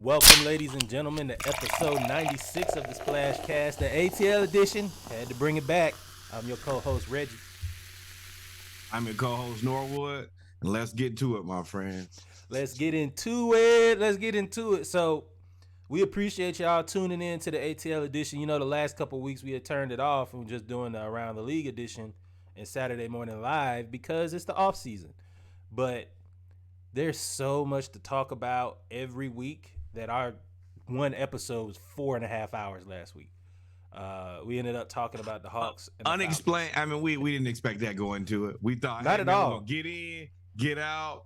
Welcome, ladies and gentlemen, to episode 96 of the Splash Cast, the ATL edition. Had to bring it back. I'm your co-host, Reggie. I'm your co-host Norwood, and let's get to it, my friends. Let's get into it. So, we appreciate y'all tuning in to the ATL edition. You know, the last couple of weeks we had turned it off and we're just doing the Around the League edition and Saturday Morning Live because it's the off season. But there's so much to talk about every week that our one episode was 4.5 hours last week. We ended up talking about the Hawks. And the Unexplained. Falcons. I mean, we didn't expect that going to it. We thought, Not hey, at man, all. we're gonna get in, get out.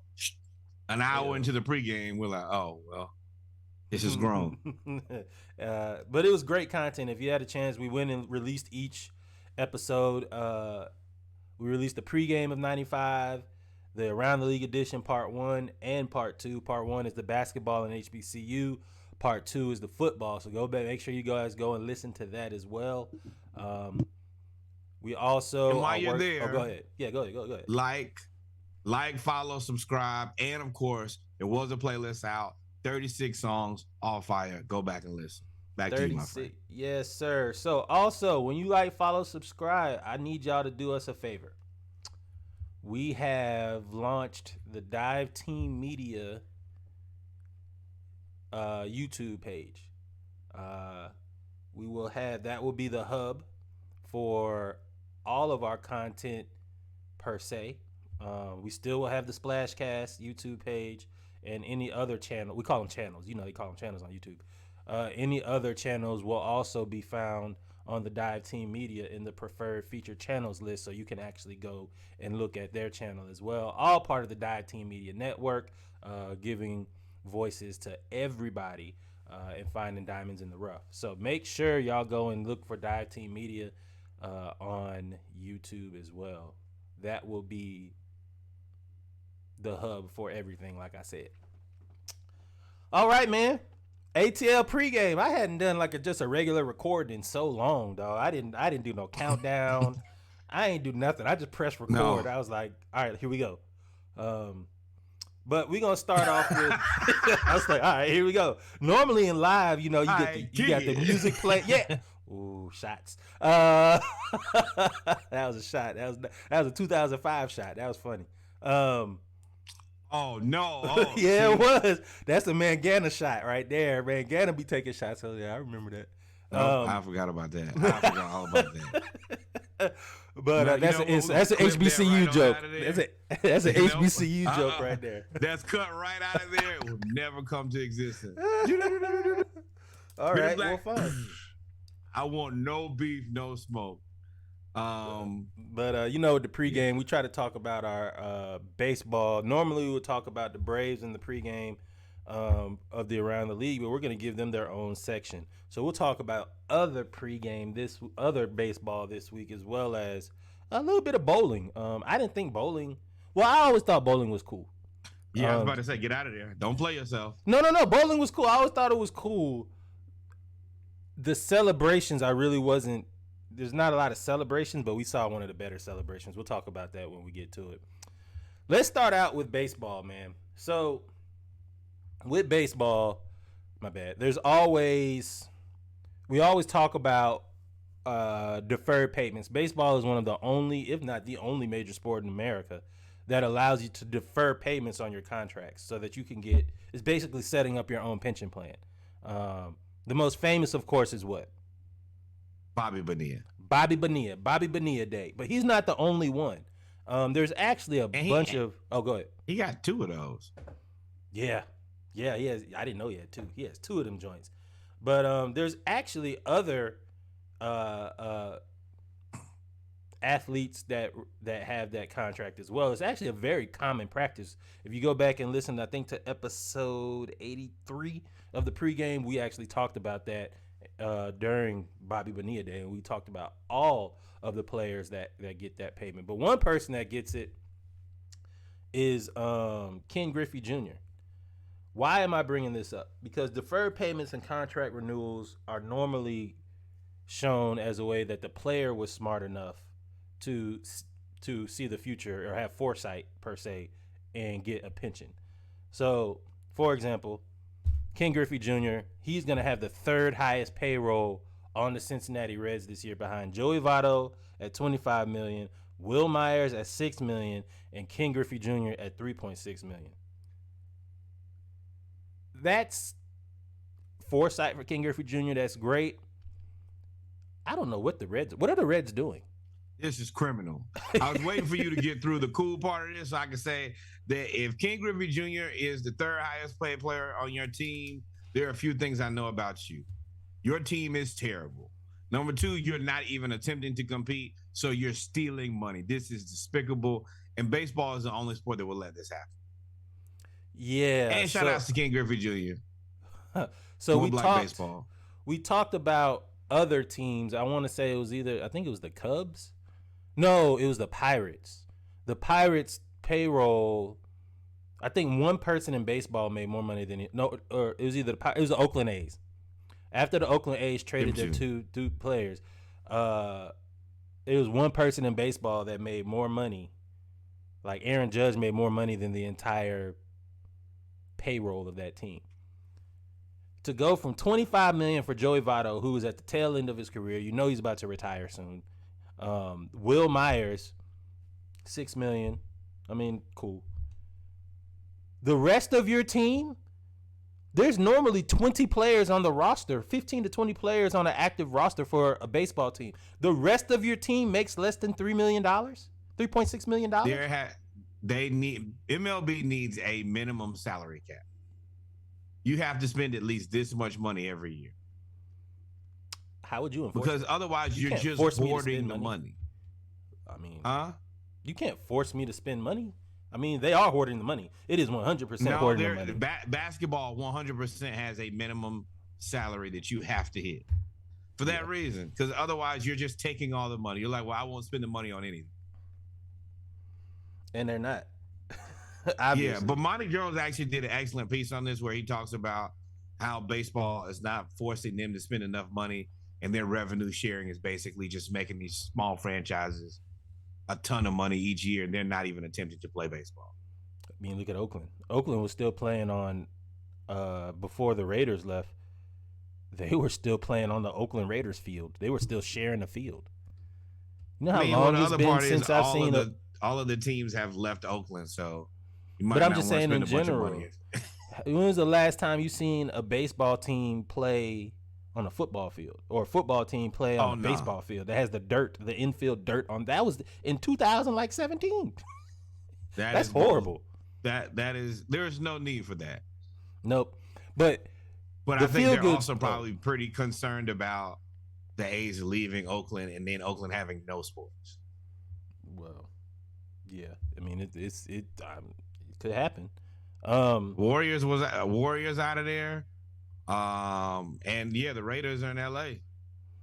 An hour into the pregame, we're like, oh well, this is grown. But it was great content. If you had a chance, we went and released each episode. We released the pregame of 95, the Around the League edition part 1 and part 2. Part 1 is the basketball and HBCU. Part 2 is the football. So go back, make sure you guys go and listen to that as well. We also, and while you're there, go ahead. Yeah, go ahead. Like, follow, subscribe, and of course, there was a playlist out. 36 songs, all fire. Go back and listen. Back to you, my friend. Yes, sir. So also, when you like, follow, subscribe, I need y'all to do us a favor. We have launched the Dive Team Media YouTube page. We will have that will be the hub for all of our content per se. We still will have the Splashcast YouTube page and any other channel. We call them channels. You know, they call them channels on YouTube. Any other channels will also be found on the Dive Team Media in the preferred featured channels list, so you can actually go and look at their channel as well. All part of the Dive Team Media network, giving voices to everybody and finding diamonds in the rough. So make sure y'all go and look for Dive Team Media on YouTube as well. That will be the hub for everything, like I said. All right, man. ATL pregame. I hadn't done like just a regular recording in so long, dog. I didn't do no countdown. I ain't do nothing. I just pressed record. No. I was like, all right, here we go. But we're gonna start off with I was like, all right, here we go. Normally in live, you know, you got the music play. Yeah. Ooh, shots. That was a shot. That was a 2005 shot. That was funny. Oh no! Oh, yeah, it was. That's a Mangana shot right there. Mangana be taking shots. So yeah, I remember that. I forgot about that. I forgot all about that. But that's an HBCU joke. That's an HBCU joke right there. That's cut right out of there. It will never come to existence. All right, well, fine. I want no beef, no smoke. But you know, the pregame, we try to talk about our baseball. Normally, we would talk about the Braves in the pregame of the Around the League, but we're going to give them their own section. So we'll talk about other pregame, other baseball this week, as well as a little bit of bowling. I didn't think bowling. Well, I always thought bowling was cool. Yeah, I was about to say, get out of there. Don't play yourself. No. Bowling was cool. I always thought it was cool. The celebrations, I really wasn't. There's not a lot of celebrations, but we saw one of the better celebrations. We'll talk about that when we get to it. Let's start out with baseball, man. So with baseball, my bad. We always talk about deferred payments. Baseball is one of the only, if not the only major sport in America that allows you to defer payments on your contracts so that you can it's basically setting up your own pension plan. The most famous, of course, is what? Bobby Bonilla Day. But he's not the only one. There's actually a bunch of... Oh, go ahead. He got 2 of those. Yeah, he has. I didn't know he had 2. He has 2 of them joints. But there's actually other athletes that have that contract as well. It's actually a very common practice. If you go back and listen, I think, to episode 83 of the pregame, we actually talked about that during Bobby Bonilla Day, and we talked about all of the players that get that payment. But one person that gets it is Ken Griffey Jr. Why am I bringing this up? Because deferred payments and contract renewals are normally shown as a way that the player was smart enough to see the future or have foresight, per se, and get a pension. So, for example, Ken Griffey Jr., he's going to have the third highest payroll on the Cincinnati Reds this year behind Joey Votto at $25 million, Will Myers at $6 million, and Ken Griffey Jr. at $3.6 million. That's foresight for Ken Griffey Jr. That's great. I don't know what are the Reds doing? This is criminal. I was waiting for you to get through the cool part of this so I can say that if Ken Griffey Jr. is the third highest paid player on your team, there are a few things I know about you. Your team is terrible. Number two, you're not even attempting to compete, so you're stealing money. This is despicable, and baseball is the only sport that will let this happen. Yeah. And shout outs to Ken Griffey Jr. So we talked about other teams. I want to say I think it was the Cubs. No, it was the Pirates. The Pirates payroll, I think one person in baseball made more money than it was either it was the Oakland A's. After the Oakland A's traded their two players, it was one person in baseball that made more money. Like Aaron Judge made more money than the entire payroll of that team. To go from $25 million for Joey Votto, who is at the tail end of his career, he's about to retire soon. Will Myers, $6 million. I mean, cool. The rest of your team, there's normally 20 players on the roster, 15 to 20 players on an active roster for a baseball team. The rest of your team makes less than $3 million, $3.6 million. MLB needs a minimum salary cap. You have to spend at least this much money every year. How would you enforce Because it? otherwise you're just hoarding the money. I mean, you can't force me to spend money. I mean, they are hoarding the money. It is 100% hoarding the money. Basketball 100% has a minimum salary that you have to hit. For that reason. Because otherwise you're just taking all the money. You're like, well, I won't spend the money on anything. And they're not. Yeah, but Monty Jones actually did an excellent piece on this where he talks about how baseball is not forcing them to spend enough money, and their revenue sharing is basically just making these small franchises a ton of money each year, and they're not even attempting to play baseball. I mean, look at Oakland. Oakland was still playing on before the Raiders left. They were still playing on the Oakland Raiders field. They were still sharing the field. You know how long it's been since I've seen all of the teams have left Oakland, so. But I'm just saying in general, when was the last time you seen a baseball team play on a football field or a football team play on a baseball field that has the infield dirt on? That was in 2017. That's horrible. That is, there's no need for that. Nope. But I think they're also probably pretty concerned about the A's leaving Oakland and then Oakland having no sports. Well, yeah. I mean, it could happen. Warriors out of there. And yeah, the Raiders are in LA.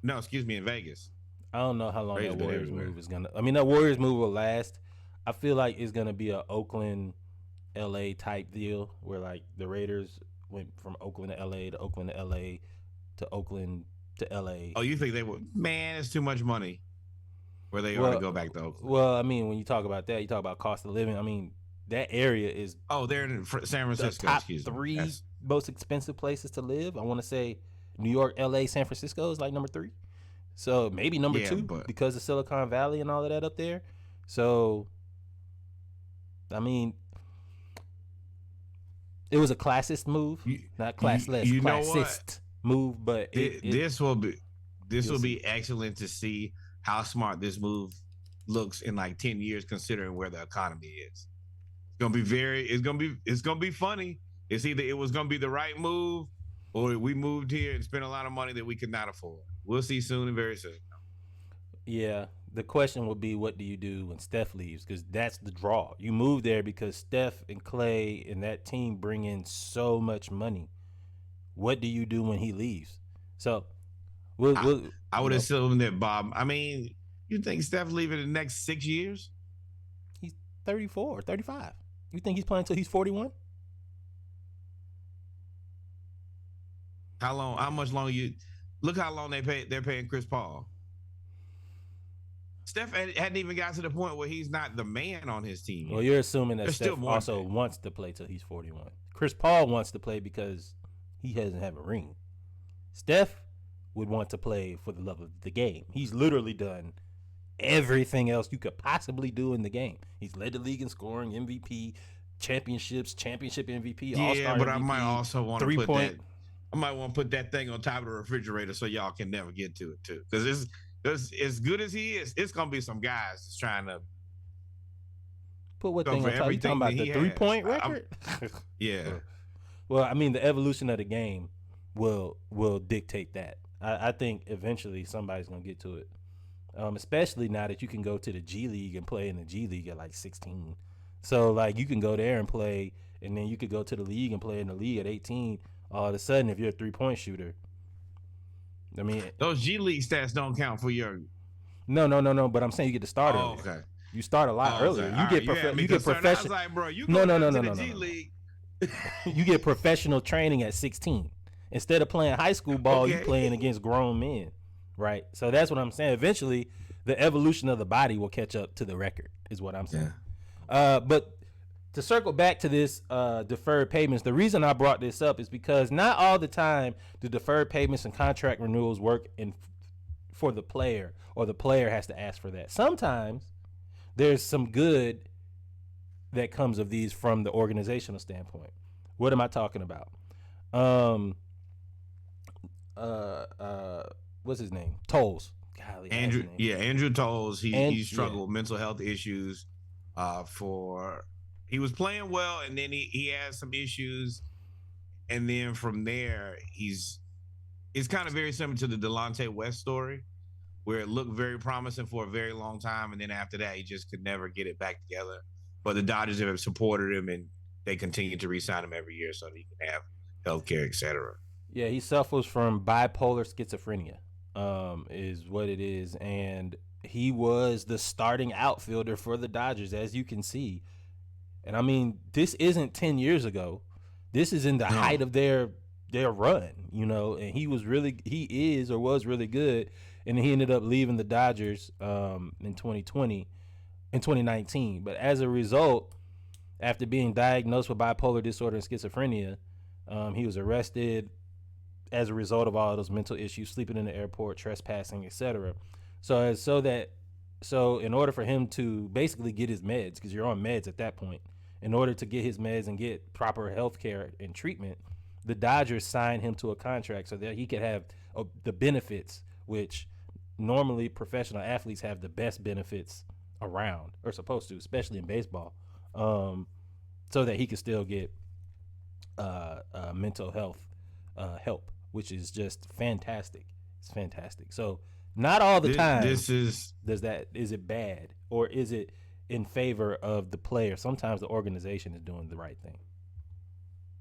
No, excuse me, in Vegas. I don't know how long that Warriors move is gonna. I mean, that Warriors move will last. I feel like it's gonna be a Oakland, LA type deal where like the Raiders went from Oakland to LA to Oakland to LA to Oakland to LA. Oh, you think they would? Man, it's too much money. Where they ought to go back to Oakland. Well, I mean, when you talk about that, you talk about cost of living. I mean, that area is they're in San Francisco. The top three most expensive places to live. I want to say New York, LA, San Francisco is like number 3. So maybe number 2 because of Silicon Valley and all of that up there. So, I mean, it was a classist move, not classless, classist move. But this will be excellent to see how smart this move looks in like 10 years, considering where the economy is. It's gonna be funny. It's either it was gonna be the right move or we moved here and spent a lot of money that we could not afford. We'll see soon and very soon. Yeah. The question will be, what do you do when Steph leaves? Because that's the draw. You move there because Steph and Clay and that team bring in so much money. What do you do when he leaves? So I would assume that Bob, I mean, you think Steph leaving in the next 6 years? He's 34, 35. You think he's playing until he's 41? How long? How much longer look how long they're paying Chris Paul. Steph hadn't even got to the point where he's not the man on his team. Well, you're assuming that Steph also wants to play till he's 41. Chris Paul wants to play because He doesn't have a ring. Steph would want to play for the love of the game. He's literally done everything else you could possibly do in the game. He's led the league in scoring, MVP, championships, championship MVP, Yeah, All-Star but MVP, I might also want to put 3-point. that. I might want to put that thing on top of the refrigerator so y'all can never get to it too. Because it's as good as he is, it's gonna be some guys that's trying to Put what go thing for on top? You talking everything about that the he 3-point has. record? Yeah. Well, I mean, the evolution of the game will dictate that. I think eventually somebody's gonna get to it. Especially now that you can go to the G League and play in the G League at like 16. So like you can go there and play, and then you could go to the league and play in the league at 18. All of a sudden, if you're a 3-point shooter, I mean, Those G League stats don't count for your. no. But I'm saying you get to start earlier. Okay. You start a lot earlier. Okay. You get you get professional. I was like, bro, you go to the G League. You get professional training at 16. Instead of playing high school ball, you playing against grown men, right? So that's what I'm saying. Eventually, the evolution of the body will catch up to the record, is what I'm saying. Yeah. But to circle back to this deferred payments, the reason I brought this up is because not all the time do deferred payments and contract renewals work for the player, or the player has to ask for that. Sometimes there's some good that comes of these from the organizational standpoint. What am I talking about? What's his name? Toles. Golly, Andrew Toles. He struggled with mental health issues. He was playing well, and then he had some issues, and then from there it's kind of very similar to the Delonte West story, where it looked very promising for a very long time, and then after that he just could never get it back together. But the Dodgers have supported him, and they continue to re-sign him every year so that he can have health care, etc. Yeah, he suffers from bipolar schizophrenia, is what it is. And he was the starting outfielder for the Dodgers, as you can see. And I mean, this isn't 10 years ago. This is in the height of their run, and he was really good. And he ended up leaving the Dodgers in 2019. But as a result, after being diagnosed with bipolar disorder and schizophrenia, he was arrested as a result of all of those mental issues, sleeping in the airport, trespassing, etc. So in order for him to basically get his meds, because you're on meds at that point, in order to get his meds and get proper health care and treatment, the Dodgers signed him to a contract so that he could have the benefits, which normally professional athletes have the best benefits around, or supposed to, especially in baseball, so that he could still get mental health help, which is just fantastic. It's fantastic. So not all the time is it bad, or is it in favor of the player? Sometimes the organization is doing the right thing.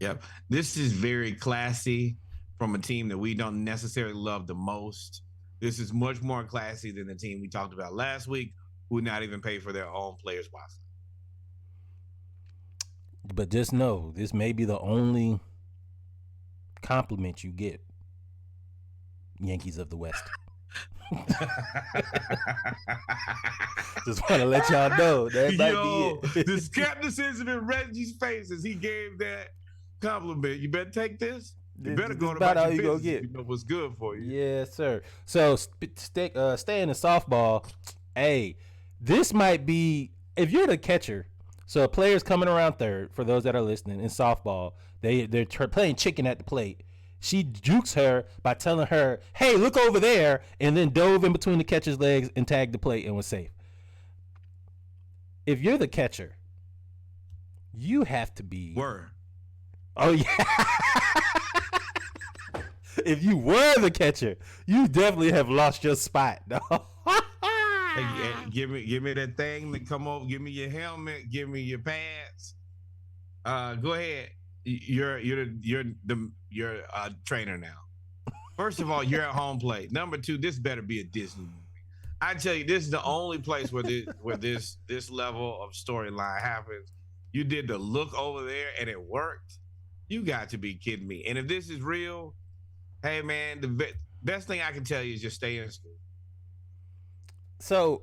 Yep. This is very classy from a team that we don't necessarily love the most. This is much more classy than the team we talked about last week, who would not even pay for their own players' Wi-Fi. But just know, this may be the only compliment you get, Yankees of the West. Just want to let y'all know that might be it. The skepticism in Reggie's face as he gave that compliment. You better take this. You better go about all you gonna get. You know what's good for you. Yes, sir. So staying in softball. Hey, this might be, if you're the catcher. So a player's coming around third. For those that are listening, in softball, they're playing chicken at the plate. She jukes her by telling her, "Hey, look over there," and then dove in between the catcher's legs and tagged the plate and was safe. If you're the catcher, you have to be. Word. Oh yeah. If you were the catcher, you definitely have lost your spot. Hey, give me that thing to come over. Give me your helmet. Give me your pads. Go ahead. You're a trainer now. First of all, you're at home plate. Number two, this better be a Disney movie. I tell you, this is the only place where this level of storyline happens. You did the look over there and it worked. You got to be kidding me. And if this is real, hey man, the best thing I can tell you is just stay in school. So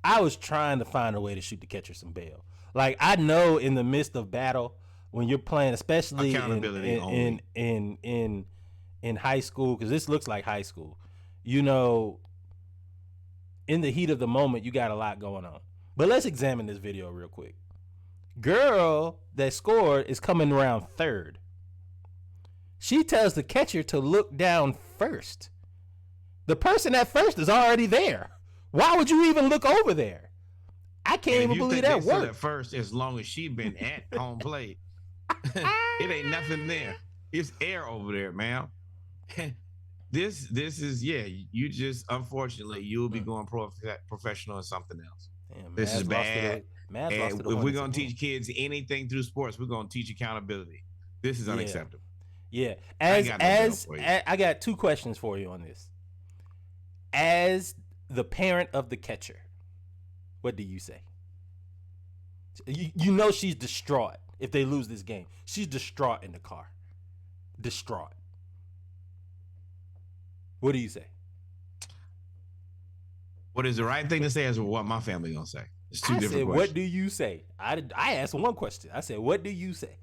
I was trying to find a way to shoot the catcher some bail. Like, I know in the midst of battle, when you're playing, especially Accountability only. in high school, because this looks like high school. You know, in the heat of the moment, you got a lot going on. But let's examine this video real quick. Girl that scored is coming around third. She tells the catcher to look down first. The person at first is already there. Why would you even look over there? I can't even believe that worked. At first, as long as she been at home plate, it ain't nothing there. It's air over there, ma'am. This is you just unfortunately you'll be going professional in something else. Damn, this is bad. If we're gonna teach kids anything through sports, we're gonna teach accountability. This is unacceptable. Yeah. I got two questions for you on this. As the parent of the catcher, what do you say? You know she's distraught if they lose this game. She's distraught in the car. Distraught. What do you say? What is the right thing to say is what my family gonna say. It's two different questions. What do you say? I asked one question. I said, what do you say?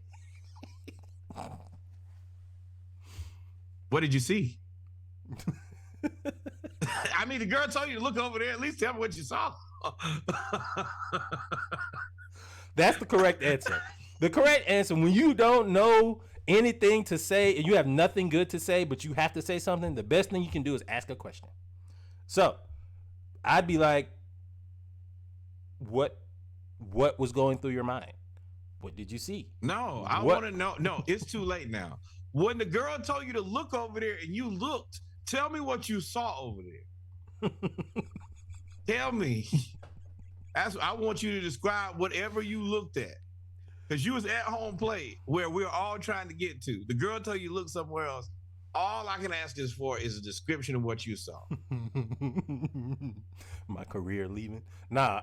What did you see? I mean, the girl told you to look over there. At least tell me what you saw. That's the correct answer. The correct answer, when you don't know anything to say and you have nothing good to say, but you have to say something, the best thing you can do is ask a question. So I'd be like, what was going through your mind? What did you see? No, I want to know. No, it's too late now. When the girl told you to look over there and you looked, tell me what you saw over there. Tell me. I want you to describe whatever you looked at. Because you was at home plate where we're all trying to get to. The girl told you to look somewhere else. All I can ask this for is a description of what you saw. My career leaving. Nah.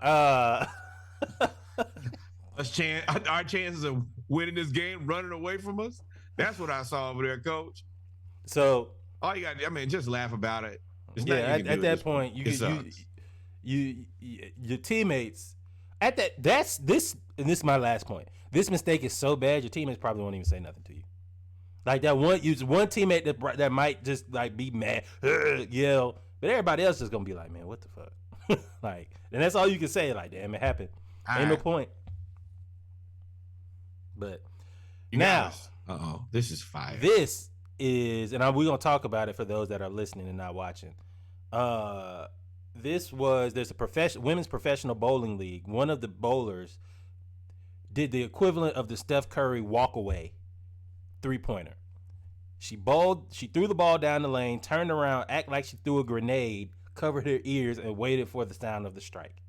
Our chances of winning this game running away from us. That's what I saw over there, Coach. So all you got, just laugh about it. At that point, your teammates. This is my last point. This mistake is so bad, your teammates probably won't even say nothing to you. Like that one teammate that might just like be mad, yell, but everybody else is gonna be like, man, what the fuck? Like, and that's all you can say. Like, damn, it happened. Ain't no point. But now, this is fire. This is, and we're gonna talk about it for those that are listening and not watching. There's a women's professional bowling league. One of the bowlers did the equivalent of the Steph Curry walk away 3-pointer. She threw the ball down the lane, turned around, act like she threw a grenade, covered her ears, and waited for the sound of the strike.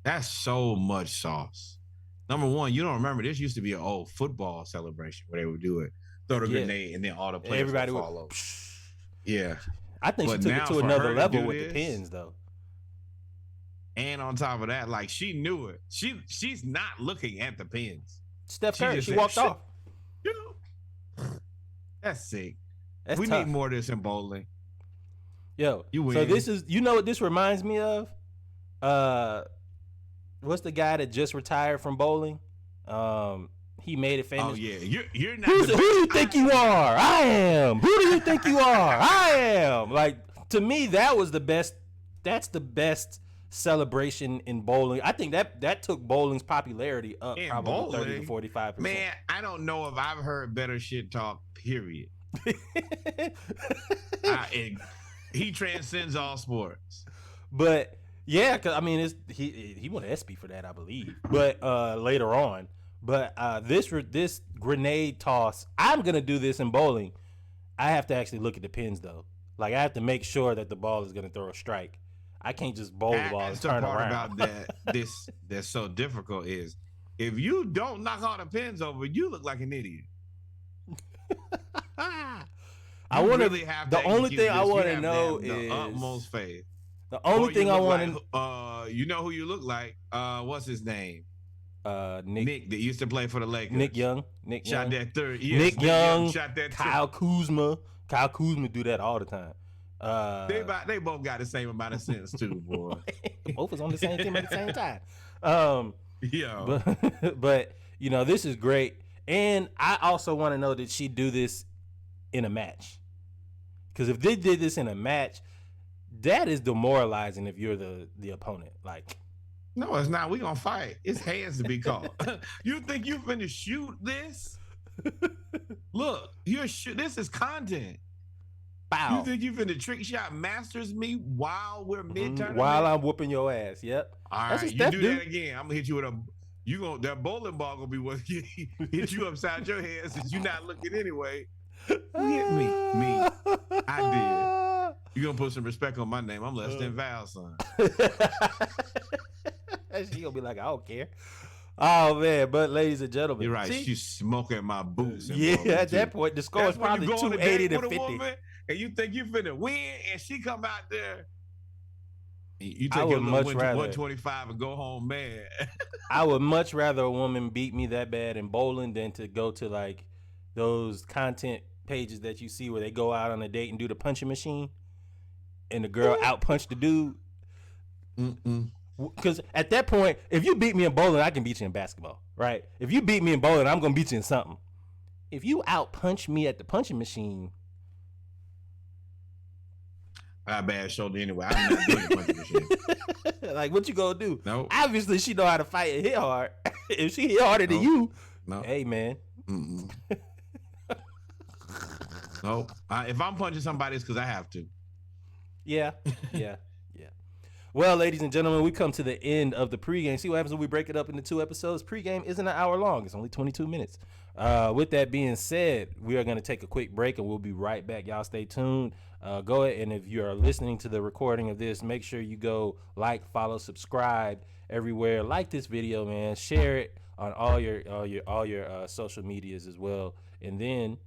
That's so much sauce. Number one, you don't remember, this used to be an old football celebration where they would do it. Throw the grenade and then all the players would follow. Yeah. I think she took it to another level with the pins, though. And on top of that, like, she knew it. She's not looking at the pins. Steph Curry, she walked off. That's sick. That's we tough. need more of this in bowling. Yo, you win. So this is, you know what this reminds me of? What's the guy that just retired from bowling? He made it famous. Oh yeah, you're not. Who do you think you are? I am. Who do you think you are? I am. Like, to me, that was the best. That's the best celebration in bowling. I think that took bowling's popularity up in probably bowling, 30 to 45%. Man, I don't know if I've heard better shit talk. Period. He transcends all sports. But yeah, because I mean, he won an ESPY for that, I believe. But later on, this grenade toss, I'm gonna do this in bowling. I have to actually look at the pins though. Like, I have to make sure that the ball is gonna throw a strike. I can't just bowl the ball and turn around. That's the part about that's so difficult is if you don't knock all the pins over, you look like an idiot. I want to. The only thing I want to know is the utmost faith. The only thing I want to. You know who you look like? What's his name? Nick that used to play for the Lakers. Nick Young. Shot that third. Yes, Nick Young. Shot that. Kyle Kuzma. Kyle Kuzma do that all the time. They both got the same amount of sense too, boy. Both was on the same team at the same time. Yeah. But You know, this is great. And I also want to know, did she do this in a match? Because if they did this in a match, that is demoralizing if you're the opponent. Like, No, it's not. We gonna fight. It's hands to be called. You think you finna shoot this? Look, this is content. bow. You think you finna trick shot masters me while we're mid tournament? While I'm whooping your ass. Yep. All That's right, what Steph you do do. that again. I'm gonna hit you with that bowling ball gonna be what hit you upside your head since you're not looking anyway. Who hit me? Me. I did. You gonna put some respect on my name. I'm less than Val's son. She gonna be like, I don't care. Oh man, but ladies and gentlemen, you're right. She's smoking my boots. Yeah, at that point, the score is probably 280 to 50. And you think you finna win, and she come out there. You take I your would little much rather 125 and go home mad. I would much rather a woman beat me that bad in bowling than to go to like those content pages that you see where they go out on a date and do the punching machine, and the girl out punch the dude. Because at that point, if you beat me in bowling, I can beat you in basketball, right? If you beat me in bowling, I'm gonna beat you in something. If you out punch me at the punching machine, I got a bad shoulder anyway. I'm not doing the punching machine. like what you gonna do? Nope. Obviously, she know how to fight and hit hard. If she hit harder than you, hey man. Nope. If I'm punching somebody, it's because I have to. Yeah. Well, ladies and gentlemen, we come to the end of the pregame. See what happens when we break it up into 2 episodes. Pregame isn't an hour long. It's only 22 minutes. With that being said, we are going to take a quick break, and we'll be right back. Y'all stay tuned. Go ahead, and if you are listening to the recording of this, make sure you go like, follow, subscribe everywhere. Like this video, man. Share it on all your social medias as well. And then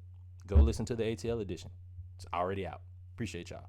go listen to the ATL edition. It's already out. Appreciate y'all.